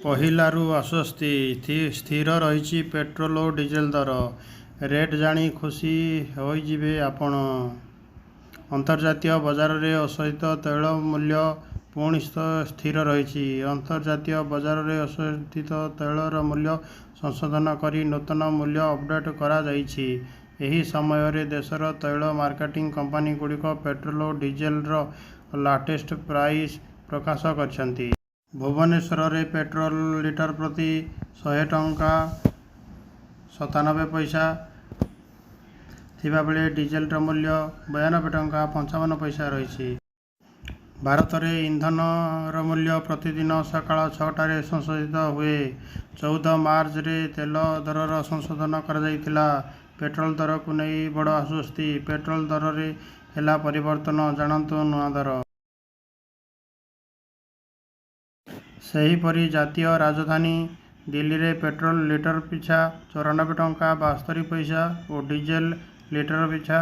ପହିଲାରୁ ଆଶ୍ୱସ୍ତି ସ୍ଥିର ରହିଛି ପେଟ୍ରୋଲ ଓ ଡିଜେଲ ଦର। ରେଟ୍ ଜାଣି ଖୁସି ହୋଇଯିବେ ଆପଣ। ଅନ୍ତର୍ଜାତୀୟ ବଜାରରେ ଅଶୋଧିତ ତୈଳ ମୂଲ୍ୟ ପୁଣି ସ୍ଥିର ରହିଛି। ଅନ୍ତର୍ଜାତୀୟ ବଜାରରେ ଅଶୋଧିତ ତୈଳର ମୂଲ୍ୟ ସଂଶୋଧନ କରି ନୂତନ ମୂଲ୍ୟ ଅପଡେଟ୍ କରାଯାଇଛି। ଏହି ସମୟରେ ଦେଶର ତୈଳ ମାର୍କେଟିଂ କମ୍ପାନୀଗୁଡ଼ିକ ପେଟ୍ରୋଲ ଓ ଡିଜେଲର ଲାଟେଷ୍ଟ ପ୍ରାଇସ୍ ପ୍ରକାଶ କରିଛନ୍ତି। ଭୁବନେଶ୍ୱରରେ ପେଟ୍ରୋଲ ଲିଟର ପ୍ରତି 100 ଟଙ୍କା 97 ଥିବାବେଳେ ଡିଜେଲର ମୂଲ୍ୟ 92 ଟଙ୍କା 55 ପଇସା ରହିଛି। ଭାରତରେ ଇନ୍ଧନର ମୂଲ୍ୟ ପ୍ରତିଦିନ ସକାଳ 6ଟାରେ ସଂଶୋଧିତ ହୁଏ। 14 ମାର୍ଚ୍ଚରେ ତେଲ ଦରର ସଂଶୋଧନ କରାଯାଇଥିଲା। ପେଟ୍ରୋଲ ଦରକୁ ନେଇ ବଡ଼ ଆଶ୍ୱସ୍ତି। ପେଟ୍ରୋଲ ଦରରେ ହେଲା ପରିବର୍ତ୍ତନ, ଜାଣନ୍ତୁ ନୂଆ ଦର। ସେହିପରି ଜାତୀୟ ରାଜଧାନୀ ଦିଲ୍ଲୀରେ ପେଟ୍ରୋଲ ଲିଟର ପିଛା 94 ଟଙ୍କା 72 ପଇସା ଓ ଡିଜେଲ ଲିଟର ପିଛା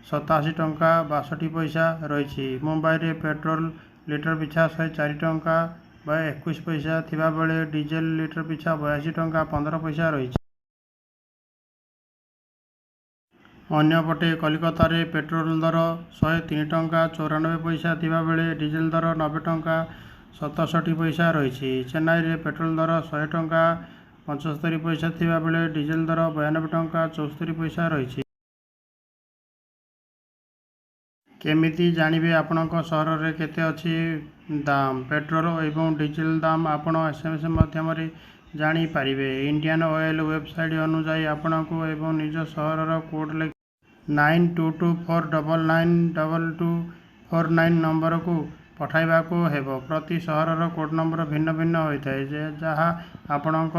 87 ଟଙ୍କା 62 ପଇସା ରହିଛି। ମୁମ୍ବାଇରେ ପେଟ୍ରୋଲ ଲିଟର ପିଛା 104 ଟଙ୍କା 21 ପଇସା ଥିବାବେଳେ ଡିଜେଲ ଲିଟର ପିଛା 82 ଟଙ୍କା 15 ପଇସା ରହିଛି। ଅନ୍ୟପଟେ କଲିକତାରେ ପେଟ୍ରୋଲ ଦର 103 ଟଙ୍କା 94 ପଇସା ଥିବାବେଳେ ଡିଜେଲ ଦର 90 ଟଙ୍କା 67 ପଇସା ରହିଛି। ଚେନ୍ନାଇରେ ପେଟ୍ରୋଲ ଦର 100 ଟଙ୍କା 75 ପଇସା ଥିବାବେଳେ ଡିଜେଲ ଦର 92 ଟଙ୍କା 74 ପଇସା ରହିଛି। କେମିତି ଜାଣିବେ ଆପଣଙ୍କ ସହରରେ କେତେ ଅଛି ଦାମ? ପେଟ୍ରୋଲ ଏବଂ ଡିଜେଲ ଦାମ ଆପଣ SMS ମାଧ୍ୟମରେ ଜାଣିପାରିବେ। ଇଣ୍ଡିଆନ ଅଏଲ ୱେବସାଇଟ୍ ଅନୁଯାୟୀ ଆପଣଙ୍କୁ ଏବଂ ନିଜ ସହରର କୋଡ୍ ଲେଖି 9224992249 ନମ୍ବରକୁ ପଠାଇବାକୁ ହେବ। ପ୍ରତି ସହରର କୋଡ୍ ନମ୍ବର ଭିନ୍ନ ଭିନ୍ନ ହୋଇଥାଏ, ଯାହା ଆପଣଙ୍କ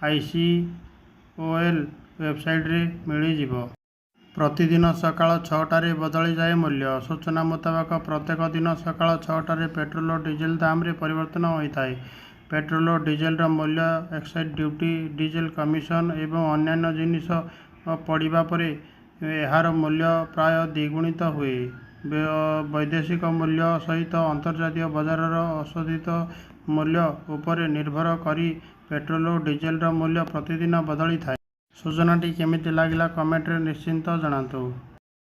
ICOL ୱେବସାଇଟରେ ମିଳିଯିବ। ପ୍ରତିଦିନ ସକାଳ 6ଟାରେ ବଦଳିଯାଏ ମୂଲ୍ୟ। ସୂଚନା ମୁତାବକ ପ୍ରତ୍ୟେକ ଦିନ ସକାଳ 6ଟାରେ ପେଟ୍ରୋଲ ଓ ଡିଜେଲ ଦାମରେ ପରିବର୍ତ୍ତନ ହୋଇଥାଏ। ପେଟ୍ରୋଲ ଓ ଡିଜେଲର ମୂଲ୍ୟ ଏକ୍ସାଇଜ ଡ୍ୟୁଟି, ଡିଜେଲ କମିଶନ ଏବଂ ଅନ୍ୟାନ୍ୟ ଜିନିଷ ପଡ଼ିବା ପରେ ଏହାର ମୂଲ୍ୟ ପ୍ରାୟ ଦ୍ୱିଗୁଣିତ ହୁଏ। ବୈଦେଶିକ ମୂଲ୍ୟ ସହିତ ଅନ୍ତର୍ଜାତୀୟ ବଜାରର ଅଶୋଧିତ ମୂଲ୍ୟ ଉପରେ ନିର୍ଭର କରି ପେଟ୍ରୋଲ ଓ ଡିଜେଲର ମୂଲ୍ୟ ପ୍ରତିଦିନ ବଦଳିଥାଏ। ସୂଚନାଟି କେମିତି ଲାଗିଲା କମେଣ୍ଟରେ ନିଶ୍ଚିତ ଜଣାନ୍ତୁ।